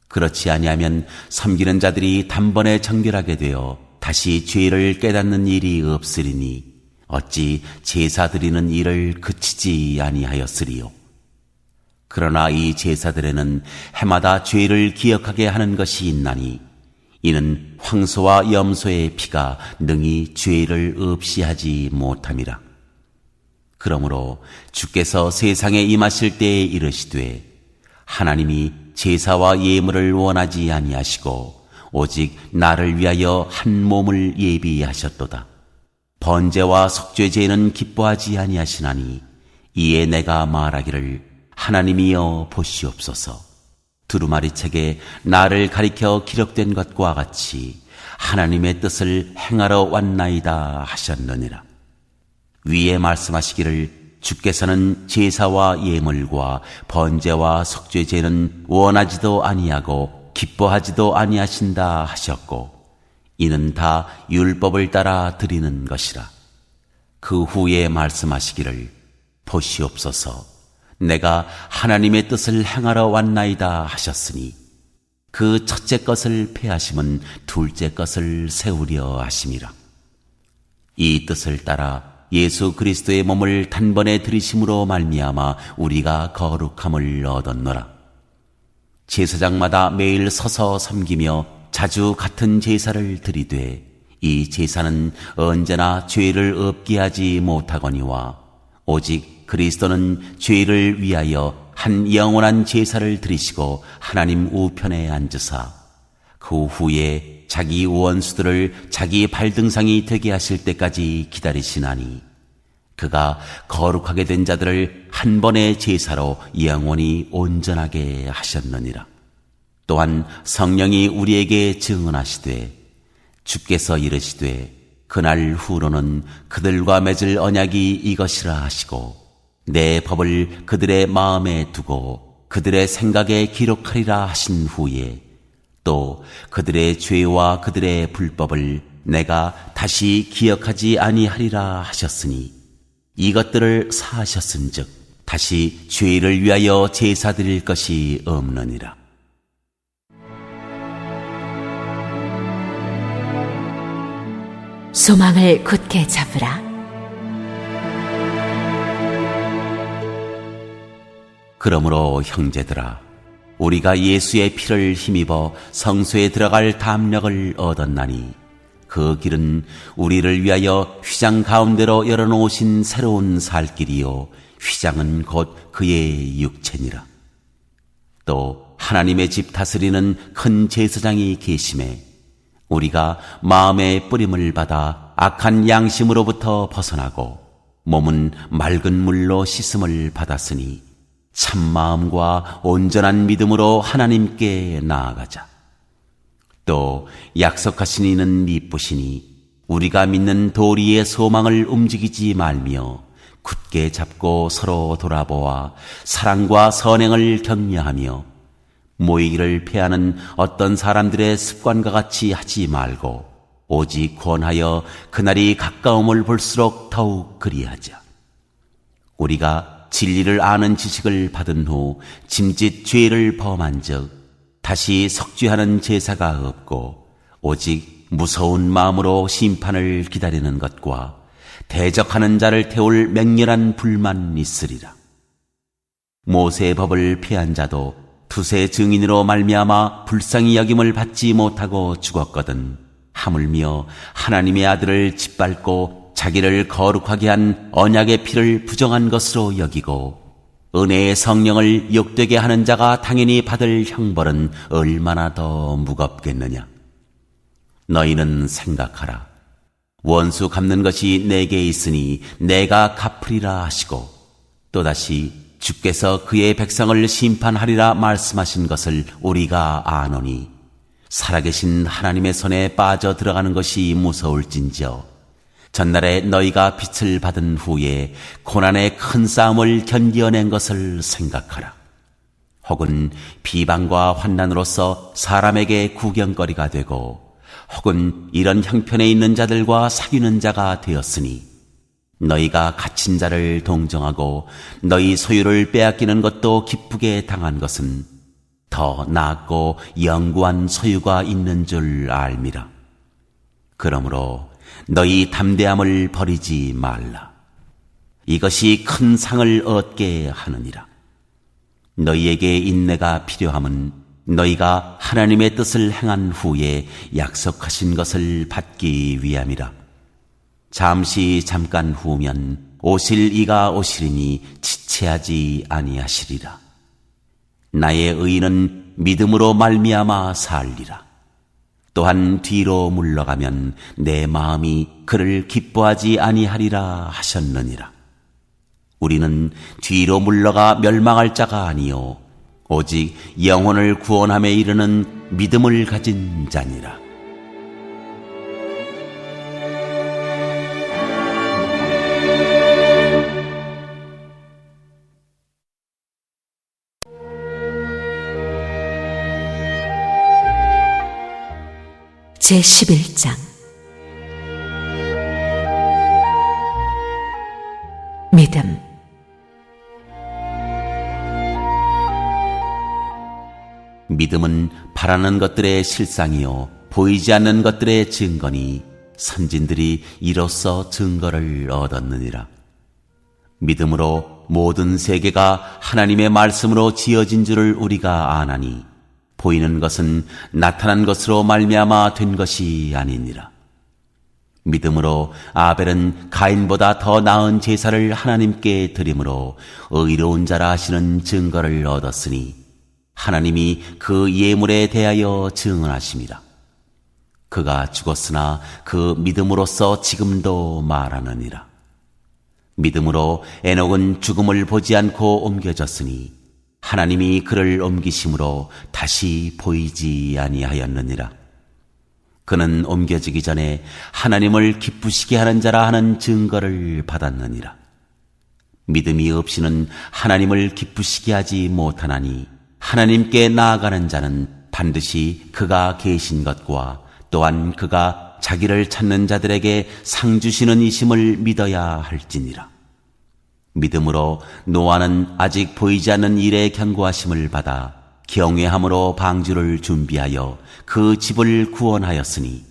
그렇지 아니하면 섬기는 자들이 단번에 정결하게 되어 다시 죄를 깨닫는 일이 없으리니 어찌 제사 드리는 일을 그치지 아니하였으리요. 그러나 이 제사들에는 해마다 죄를 기억하게 하는 것이 있나니 이는 황소와 염소의 피가 능히 죄를 없이 하지 못함이라. 그러므로 주께서 세상에 임하실 때에 이르시되 하나님이 제사와 예물을 원하지 아니하시고 오직 나를 위하여 한 몸을 예비하셨도다. 번제와 속죄제는 기뻐하지 아니하시나니 이에 내가 말하기를 하나님이여 보시옵소서. 두루마리 책에 나를 가리켜 기록된 것과 같이 하나님의 뜻을 행하러 왔나이다 하셨느니라. 위에 말씀하시기를 주께서는 제사와 예물과 번제와 속죄제는 원하지도 아니하고 기뻐하지도 아니하신다 하셨고 이는 다 율법을 따라 드리는 것이라. 그 후에 말씀하시기를 보시옵소서 내가 하나님의 뜻을 행하러 왔나이다 하셨으니 그 첫째 것을 폐하심은 둘째 것을 세우려 하심이라. 이 뜻을 따라 예수 그리스도의 몸을 단번에 들이심으로 말미암아 우리가 거룩함을 얻었노라. 제사장마다 매일 서서 섬기며 자주 같은 제사를 드리되 이 제사는 언제나 죄를 없게 하지 못하거니와 오직 그리스도는 죄를 위하여 한 영원한 제사를 드리시고 하나님 우편에 앉으사 그 후에 자기 원수들을 자기 발등상이 되게 하실 때까지 기다리시나니 그가 거룩하게 된 자들을 한 번의 제사로 영원히 온전하게 하셨느니라. 또한 성령이 우리에게 증언하시되 주께서 이르시되 그날 후로는 그들과 맺을 언약이 이것이라 하시고 내 법을 그들의 마음에 두고 그들의 생각에 기록하리라 하신 후에 또 그들의 죄와 그들의 불법을 내가 다시 기억하지 아니하리라 하셨으니 이것들을 사하셨은즉 다시 죄를 위하여 제사 드릴 것이 없느니라. 소망을 굳게 잡으라. 그러므로 형제들아 우리가 예수의 피를 힘입어 성소에 들어갈 담력을 얻었나니 그 길은 우리를 위하여 휘장 가운데로 열어놓으신 새로운 살 길이요 휘장은 곧 그의 육체니라. 또 하나님의 집 다스리는 큰 제사장이 계심에 우리가 마음의 뿌림을 받아 악한 양심으로부터 벗어나고 몸은 맑은 물로 씻음을 받았으니 참마음과 온전한 믿음으로 하나님께 나아가자. 또 약속하신 이는 미쁘시니 우리가 믿는 도리의 소망을 움직이지 말며 굳게 잡고 서로 돌아보아 사랑과 선행을 격려하며 모이기를 패하는 어떤 사람들의 습관과 같이 하지 말고 오직 권하여 그날이 가까움을 볼수록 더욱 그리하자. 우리가 진리를 아는 지식을 받은 후 짐짓 죄를 범한 즉 다시 석죄하는 제사가 없고 오직 무서운 마음으로 심판을 기다리는 것과 대적하는 자를 태울 맹렬한 불만 있으리라. 모세의 법을 폐한 자도 두세 증인으로 말미암아 불쌍히 여김을 받지 못하고 죽었거든 하물며 하나님의 아들을 짓밟고 자기를 거룩하게 한 언약의 피를 부정한 것으로 여기고 은혜의 성령을 욕되게 하는 자가 당연히 받을 형벌은 얼마나 더 무겁겠느냐. 너희는 생각하라. 원수 갚는 것이 내게 있으니 내가 갚으리라 하시고 또다시 주께서 그의 백성을 심판하리라 말씀하신 것을 우리가 아노니 살아계신 하나님의 손에 빠져 들어가는 것이 무서울진저 전날에 너희가 빛을 받은 후에 고난의 큰 싸움을 견뎌낸 것을 생각하라. 혹은 비방과 환난으로서 사람에게 구경거리가 되고 혹은 이런 형편에 있는 자들과 사귀는 자가 되었으니 너희가 갇힌 자를 동정하고 너희 소유를 빼앗기는 것도 기쁘게 당한 것은 더 낫고 영구한 소유가 있는 줄 알미라. 그러므로 너희 담대함을 버리지 말라. 이것이 큰 상을 얻게 하느니라. 너희에게 인내가 필요함은 너희가 하나님의 뜻을 행한 후에 약속하신 것을 받기 위함이라. 잠깐 후면 오실 이가 오시리니 지체하지 아니하시리라. 나의 의인은 믿음으로 말미암아 살리라. 또한 뒤로 물러가면 내 마음이 그를 기뻐하지 아니하리라 하셨느니라. 우리는 뒤로 물러가 멸망할 자가 아니요 오직 영혼을 구원함에 이르는 믿음을 가진 자니라. 제11장 믿음. 믿음은 바라는 것들의 실상이요 보이지 않는 것들의 증거니 선진들이 이로써 증거를 얻었느니라. 믿음으로 모든 세계가 하나님의 말씀으로 지어진 줄을 우리가 아나니 보이는 것은 나타난 것으로 말미암아 된 것이 아니니라. 믿음으로 아벨은 가인보다 더 나은 제사를 하나님께 드림으로 의로운 자라 하시는 증거를 얻었으니 하나님이 그 예물에 대하여 증언하심이라. 그가 죽었으나 그 믿음으로써 지금도 말하느니라. 믿음으로 에녹은 죽음을 보지 않고 옮겨졌으니 하나님이 그를 옮기심으로 다시 보이지 아니하였느니라. 그는 옮겨지기 전에 하나님을 기쁘시게 하는 자라 하는 증거를 받았느니라. 믿음이 없이는 하나님을 기쁘시게 하지 못하나니 하나님께 나아가는 자는 반드시 그가 계신 것과 또한 그가 자기를 찾는 자들에게 상 주시는 이심을 믿어야 할지니라. 믿음으로 노아는 아직 보이지 않는 일에 경고하심을 받아 경외함으로 방주를 준비하여 그 집을 구원하였으니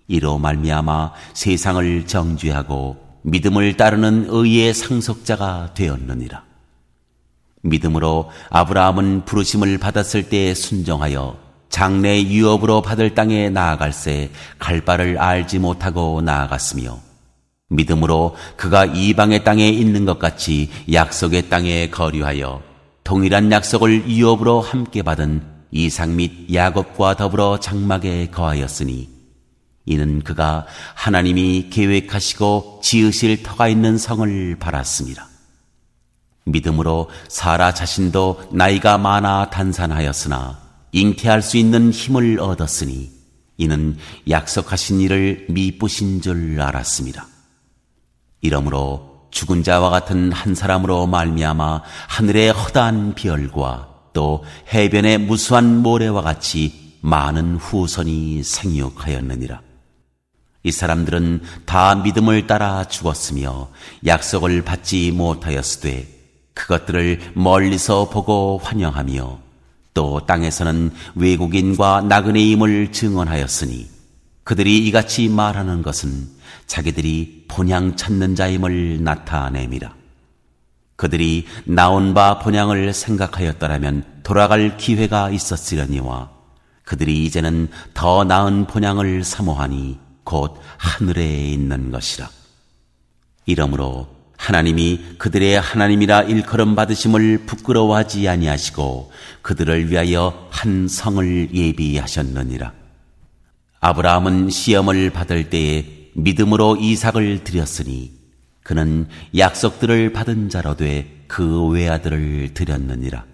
이로 말미암아 세상을 정죄하고 믿음을 따르는 의의 상속자가 되었느니라. 믿음으로 아브라함은 부르심을 받았을 때 순종하여 장래 유업으로 받을 땅에 나아갈새 갈 바를 알지 못하고 나아갔으며 믿음으로 그가 이방의 땅에 있는 것 같이 약속의 땅에 거류하여 동일한 약속을 유업으로 함께 받은 이삭 및 야곱과 더불어 장막에 거하였으니 이는 그가 하나님이 계획하시고 지으실 터가 있는 성을 바랐습니다. 믿음으로 사라 자신도 나이가 많아 단산하였으나 잉태할 수 있는 힘을 얻었으니 이는 약속하신 일을 미쁘신 줄 알았습니다. 이러므로 죽은 자와 같은 한 사람으로 말미암아 하늘의 허다한 별과 또 해변의 무수한 모래와 같이 많은 후손이 생육하였느니라. 이 사람들은 다 믿음을 따라 죽었으며 약속을 받지 못하였으되 그것들을 멀리서 보고 환영하며 또 땅에서는 외국인과 나그네임을 증언하였으니 그들이 이같이 말하는 것은 자기들이 본향 찾는 자임을 나타냄이라. 그들이 나온 바 본향을 생각하였더라면 돌아갈 기회가 있었으려니와 그들이 이제는 더 나은 본향을 사모하니 곧 하늘에 있는 것이라. 이러므로 하나님이 그들의 하나님이라 일컬음 받으심을 부끄러워하지 아니하시고 그들을 위하여 한 성을 예비하셨느니라. 아브라함은 시험을 받을 때에 믿음으로 이삭을 드렸으니 그는 약속들을 받은 자로 돼 그 외아들을 드렸느니라.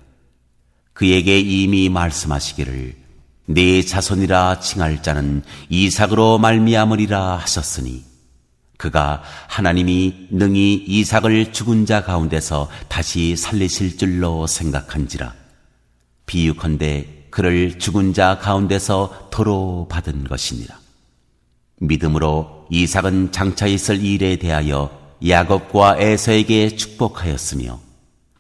그에게 이미 말씀하시기를 네 자손이라 칭할 자는 이삭으로 말미암으리라 하셨으니 그가 하나님이 능히 이삭을 죽은 자 가운데서 다시 살리실 줄로 생각한지라. 비유컨대 그를 죽은 자 가운데서 도로 받은 것이니라. 믿음으로 이삭은 장차 있을 일에 대하여 야곱과 에서에게 축복하였으며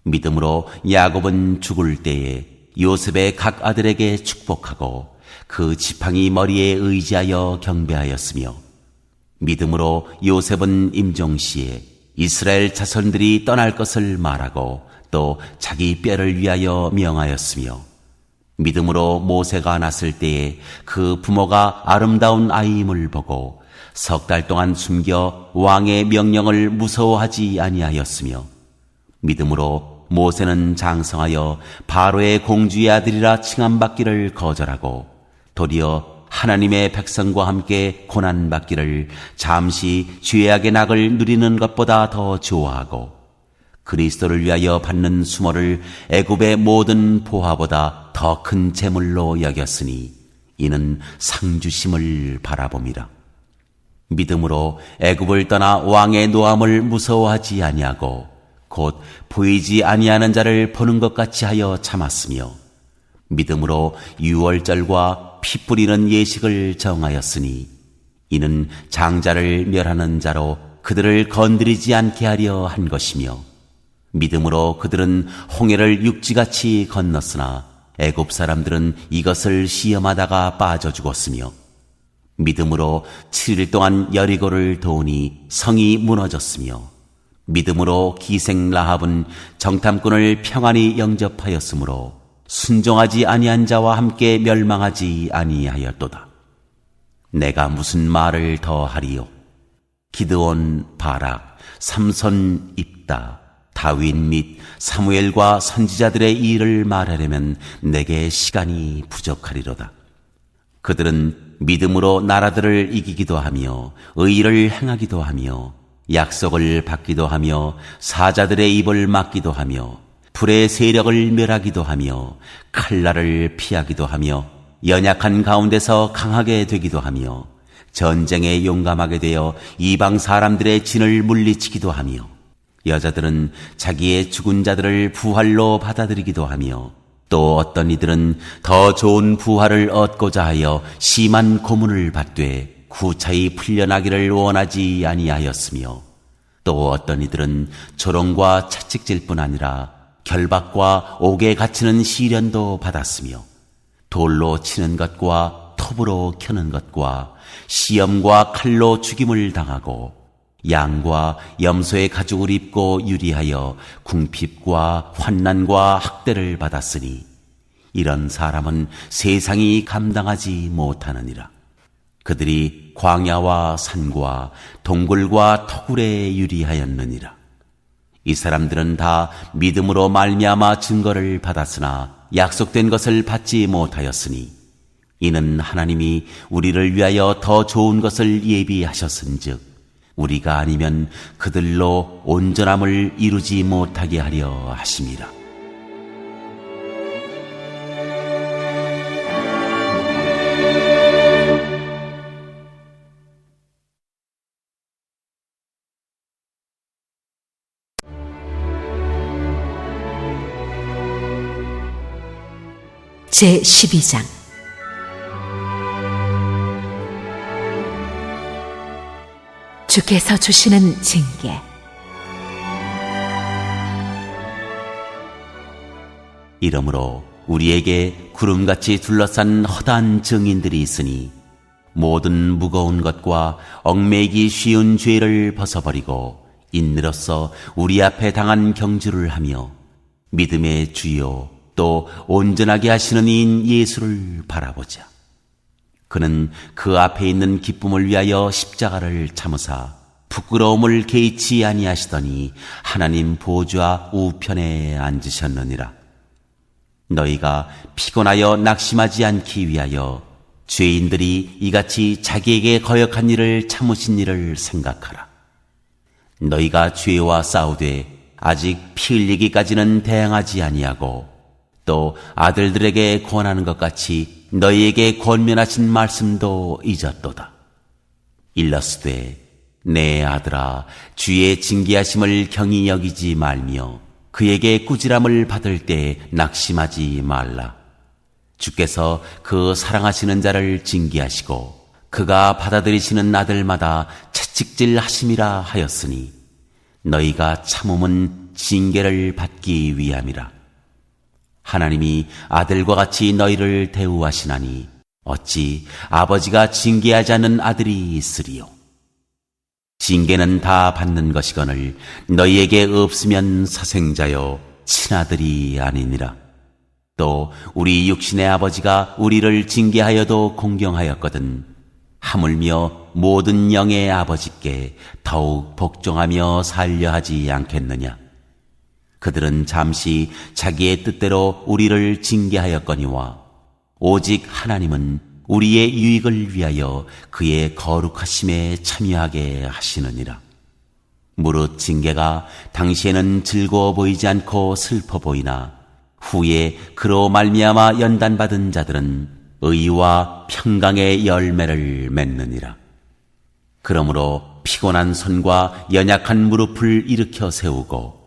믿음으로 야곱은 죽을 때에 요셉의 각 아들에게 축복하고 그 지팡이 머리에 의지하여 경배하였으며 믿음으로 요셉은 임종시에 이스라엘 자손들이 떠날 것을 말하고 또 자기 뼈를 위하여 명하였으며 믿음으로 모세가 났을 때에 그 부모가 아름다운 아이임을 보고 석 달 동안 숨겨 왕의 명령을 무서워하지 아니하였으며 믿음으로 모세는 장성하여 바로의 공주의 아들이라 칭함받기를 거절하고 도리어 하나님의 백성과 함께 고난받기를 잠시 죄악의 낙을 누리는 것보다 더 좋아하고 그리스도를 위하여 받는 수모를 애굽의 모든 보화보다 더 큰 재물로 여겼으니 이는 상주심을 바라봄이라. 믿음으로 애굽을 떠나 왕의 노함을 무서워하지 아니하고 곧 보이지 아니하는 자를 보는 것 같이 하여 참았으며 믿음으로 유월절과 피 뿌리는 예식을 정하였으니 이는 장자를 멸하는 자로 그들을 건드리지 않게 하려 한 것이며 믿음으로 그들은 홍해를 육지같이 건넜으나 애굽 사람들은 이것을 시험하다가 빠져 죽었으며 믿음으로 7일 동안 여리고를 도우니 성이 무너졌으며 믿음으로 기생 라합은 정탐꾼을 평안히 영접하였으므로 순종하지 아니한 자와 함께 멸망하지 아니하였도다. 내가 무슨 말을 더 하리요? 기드온, 바락, 삼손, 입다, 다윗 및 사무엘과 선지자들의 일을 말하려면 내게 시간이 부족하리로다. 그들은 믿음으로 나라들을 이기기도 하며 의를 행하기도 하며 약속을 받기도 하며 사자들의 입을 막기도 하며 불의 세력을 멸하기도 하며 칼날을 피하기도 하며 연약한 가운데서 강하게 되기도 하며 전쟁에 용감하게 되어 이방 사람들의 진을 물리치기도 하며 여자들은 자기의 죽은 자들을 부활로 받아들이기도 하며 또 어떤 이들은 더 좋은 부활을 얻고자 하여 심한 고문을 받되 구차히 풀려나기를 원하지 아니하였으며 또 어떤 이들은 조롱과 채찍질뿐 아니라 결박과 옥에 갇히는 시련도 받았으며 돌로 치는 것과 톱으로 켜는 것과 시험과 칼로 죽임을 당하고 양과 염소의 가죽을 입고 유리하여 궁핍과 환난과 학대를 받았으니 이런 사람은 세상이 감당하지 못하느니라. 그들이 광야와 산과 동굴과 터굴에 유리하였느니라. 이 사람들은 다 믿음으로 말미암아 증거를 받았으나 약속된 것을 받지 못하였으니 이는 하나님이 우리를 위하여 더 좋은 것을 예비하셨은즉 우리가 아니면 그들로 온전함을 이루지 못하게 하려 하심이라. 제12장 주께서 주시는 징계. 이러므로 우리에게 구름같이 둘러싼 허다한 증인들이 있으니 모든 무거운 것과 얽매이기 쉬운 죄를 벗어버리고 인내로써 우리 앞에 당한 경주를 하며 믿음의 주요 또 온전하게 하시는 이인 예수를 바라보자. 그는 그 앞에 있는 기쁨을 위하여 십자가를 참으사 부끄러움을 개의치 아니하시더니 하나님 보좌 우편에 앉으셨느니라. 너희가 피곤하여 낙심하지 않기 위하여 죄인들이 이같이 자기에게 거역한 일을 참으신 일을 생각하라. 너희가 죄와 싸우되 아직 피 흘리기까지는 대항하지 아니하고 또 아들들에게 권하는 것 같이 너희에게 권면하신 말씀도 잊었도다. 일러스되 내 아들아 주의 징계하심을 경히 여기지 말며 그에게 꾸지람을 받을 때 낙심하지 말라. 주께서 그 사랑하시는 자를 징계하시고 그가 받아들이시는 아들마다 채찍질 하심이라 하였으니 너희가 참음은 징계를 받기 위함이라. 하나님이 아들과 같이 너희를 대우하시나니 어찌 아버지가 징계하지 않는 아들이 있으리요. 징계는 다 받는 것이거늘 너희에게 없으면 사생자요 친아들이 아니니라. 또 우리 육신의 아버지가 우리를 징계하여도 공경하였거든 하물며 모든 영의 아버지께 더욱 복종하며 살려 하지 않겠느냐. 그들은 잠시 자기의 뜻대로 우리를 징계하였거니와 오직 하나님은 우리의 유익을 위하여 그의 거룩하심에 참여하게 하시느니라. 무릇 징계가 당시에는 즐거워 보이지 않고 슬퍼 보이나 후에 그로 말미암아 연단받은 자들은 의와 평강의 열매를 맺느니라. 그러므로 피곤한 손과 연약한 무릎을 일으켜 세우고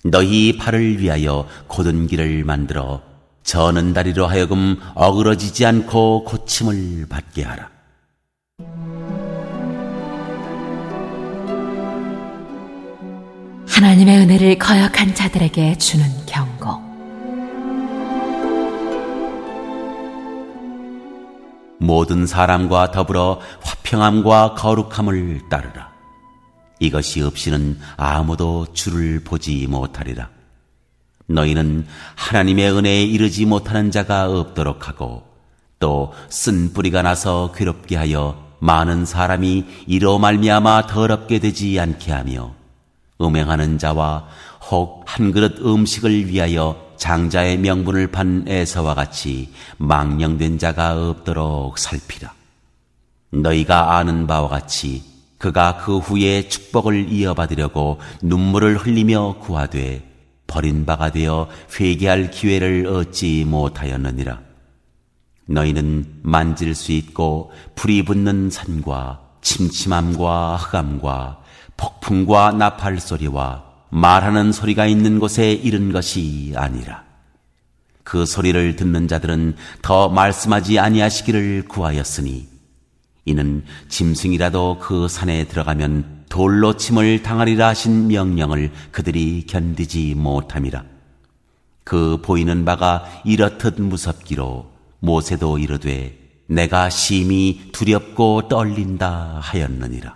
너희 발을 위하여 곧은 길을 만들어 저는 다리로 하여금 어그러지지 않고 고침을 받게 하라. 하나님의 은혜를 거역한 자들에게 주는 경고. 모든 사람과 더불어 화평함과 거룩함을 따르라. 이것이 없이는 아무도 주를 보지 못하리라. 너희는 하나님의 은혜에 이르지 못하는 자가 없도록 하고 또 쓴 뿌리가 나서 괴롭게 하여 많은 사람이 이로 말미암아 더럽게 되지 않게 하며 음행하는 자와 혹 한 그릇 음식을 위하여 장자의 명분을 판 에서와 같이 망령된 자가 없도록 살피라. 너희가 아는 바와 같이 그가 그 후에 축복을 이어받으려고 눈물을 흘리며 구하되 버린 바가 되어 회개할 기회를 얻지 못하였느니라. 너희는 만질 수 있고 불이 붙는 산과 침침함과 흑암과 폭풍과 나팔 소리와 말하는 소리가 있는 곳에 이른 것이 아니라. 그 소리를 듣는 자들은 더 말씀하지 아니하시기를 구하였으니 이는 짐승이라도 그 산에 들어가면 돌로 침을 당하리라 하신 명령을 그들이 견디지 못함이라. 그 보이는 바가 이렇듯 무섭기로 모세도 이르되 내가 심히 두렵고 떨린다 하였느니라.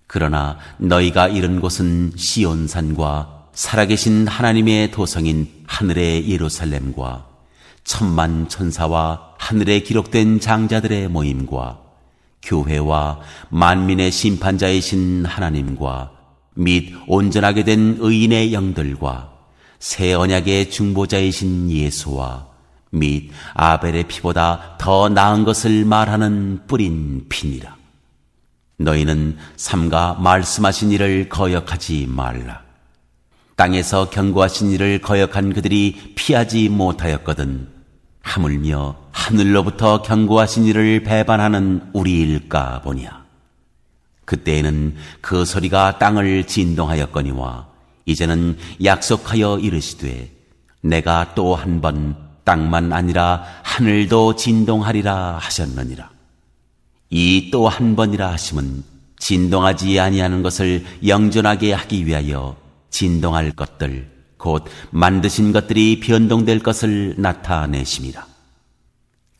그러나 너희가 이른 곳은 시온산과 살아계신 하나님의 도성인 하늘의 예루살렘과 천만 천사와 하늘에 기록된 장자들의 모임과 교회와 만민의 심판자이신 하나님과 및 온전하게 된 의인의 영들과 새 언약의 중보자이신 예수와 및 아벨의 피보다 더 나은 것을 말하는 뿌린 피니라. 너희는 삼가 말씀하신 이를 거역하지 말라. 땅에서 경고하신 이를 거역한 그들이 피하지 못하였거든 하물며 하늘로부터 경고하신 이를 배반하는 우리일까 보냐. 그때에는 그 소리가 땅을 진동하였거니와 이제는 약속하여 이르시되 내가 또 한 번 땅만 아니라 하늘도 진동하리라 하셨느니라. 이 또 한 번이라 하심은 진동하지 아니하는 것을 영존하게 하기 위하여 진동할 것들 곧 만드신 것들이 변동될 것을 나타내심이라.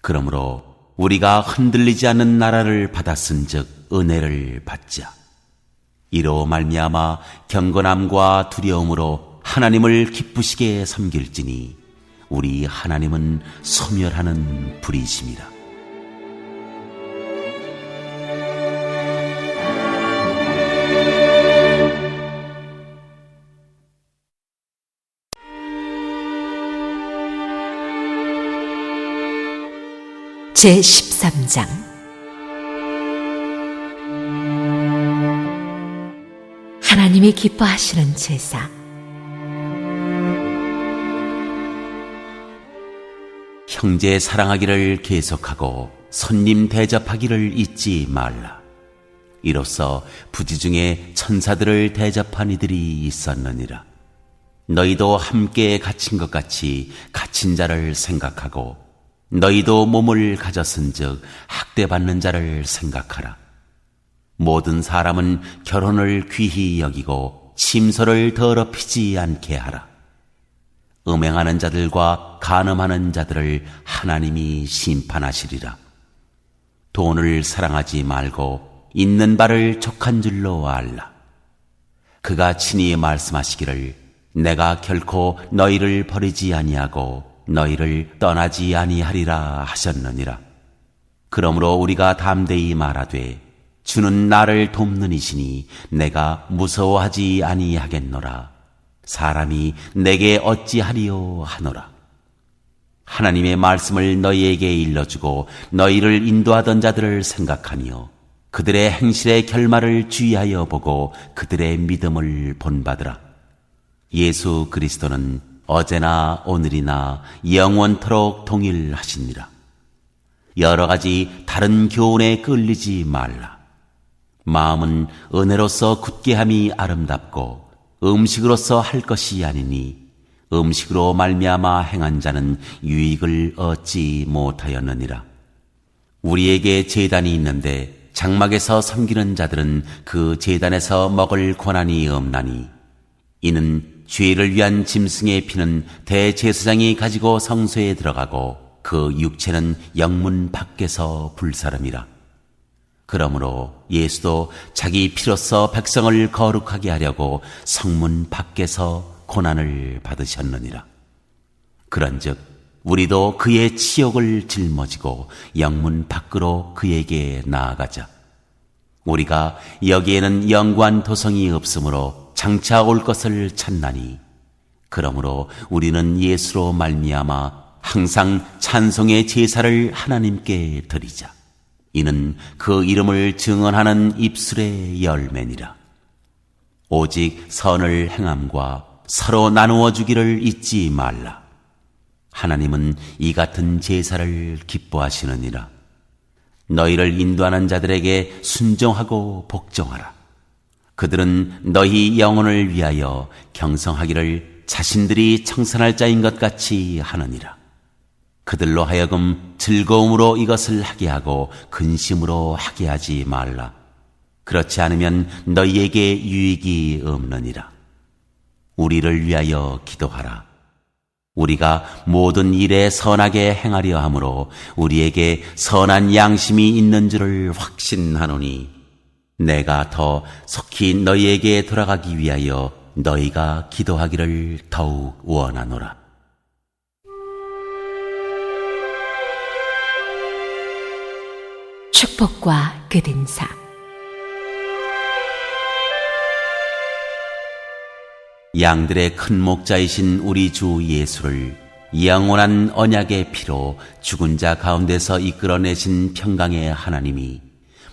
그러므로 우리가 흔들리지 않는 나라를 받았은즉 은혜를 받자. 이로 말미암아 경건함과 두려움으로 하나님을 기쁘시게 섬길지니 우리 하나님은 소멸하는 불이심이라. 제13장 하나님이 기뻐하시는 제사. 형제 사랑하기를 계속하고 손님 대접하기를 잊지 말라. 이로써 부지 중에 천사들을 대접한 이들이 있었느니라. 너희도 함께 갇힌 것 같이 갇힌 자를 생각하고 너희도 몸을 가졌은즉 학대받는 자를 생각하라. 모든 사람은 결혼을 귀히 여기고 침소를 더럽히지 않게 하라. 음행하는 자들과 간음하는 자들을 하나님이 심판하시리라. 돈을 사랑하지 말고 있는 바를 족한 줄로 알라. 그가 친히 말씀하시기를 내가 결코 너희를 버리지 아니하고 너희를 떠나지 아니하리라 하셨느니라. 그러므로 우리가 담대히 말하되 주는 나를 돕는 이시니 내가 무서워하지 아니하겠노라. 사람이 내게 어찌하리요 하노라. 하나님의 말씀을 너희에게 일러주고 너희를 인도하던 자들을 생각하며 그들의 행실의 결말을 주의하여 보고 그들의 믿음을 본받으라. 예수 그리스도는 어제나 오늘이나 영원토록 동일하시니라. 여러 가지 다른 교훈에 끌리지 말라. 마음은 은혜로서 굳게 함이 아름답고 음식으로서 할 것이 아니니 음식으로 말미암아 행한 자는 유익을 얻지 못하였느니라. 우리에게 제단이 있는데 장막에서 섬기는 자들은 그 제단에서 먹을 권한이 없나니 이는 죄를 위한 짐승의 피는 대제사장이 가지고 성소에 들어가고 그 육체는 영문 밖에서 불사름이라. 그러므로 예수도 자기 피로써 백성을 거룩하게 하려고 성문 밖에서 고난을 받으셨느니라. 그런즉 우리도 그의 치욕을 짊어지고 영문 밖으로 그에게 나아가자. 우리가 여기에는 영구한 도성이 없으므로 장차 올 것을 찾나니 그러므로 우리는 예수로 말미암아 항상 찬송의 제사를 하나님께 드리자. 이는 그 이름을 증언하는 입술의 열매니라. 오직 선을 행함과 서로 나누어 주기를 잊지 말라. 하나님은 이 같은 제사를 기뻐하시느니라. 너희를 인도하는 자들에게 순종하고 복종하라. 그들은 너희 영혼을 위하여 경성하기를 자신들이 청산할 자인 것 같이 하느니라. 그들로 하여금 즐거움으로 이것을 하게 하고 근심으로 하게 하지 말라. 그렇지 않으면 너희에게 유익이 없느니라. 우리를 위하여 기도하라. 우리가 모든 일에 선하게 행하려 하므로 우리에게 선한 양심이 있는 줄을 확신하노니 내가 더 속히 너희에게 돌아가기 위하여 너희가 기도하기를 더욱 원하노라. 축복과 끝인사. 양들의 큰 목자이신 우리 주 예수를 영원한 언약의 피로 죽은 자 가운데서 이끌어내신 평강의 하나님이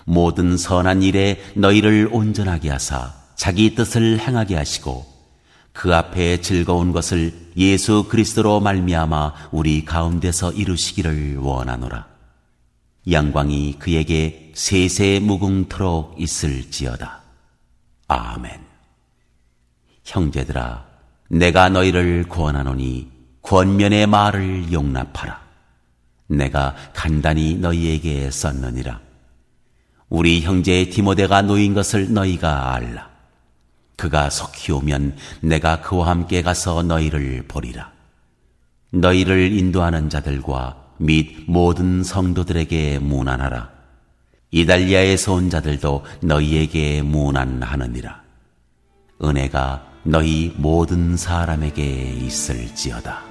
모든 선한 일에 너희를 온전하게 하사 자기 뜻을 행하게 하시고 그 앞에 즐거운 것을 예수 그리스도로 말미암아 우리 가운데서 이루시기를 원하노라. 영광이 그에게 세세 무궁토록 있을지어다. 아멘. 형제들아, 내가 너희를 권하노니 권면의 말을 용납하라. 내가 간단히 너희에게 썼느니라. 우리 형제 디모데가 놓인 것을 너희가 알라. 그가 속히 오면 내가 그와 함께 가서 너희를 보리라. 너희를 인도하는 자들과 및 모든 성도들에게 문안하라. 이달리아에서 온 자들도 너희에게 문안하느니라. 은혜가 너희 모든 사람에게 있을지어다.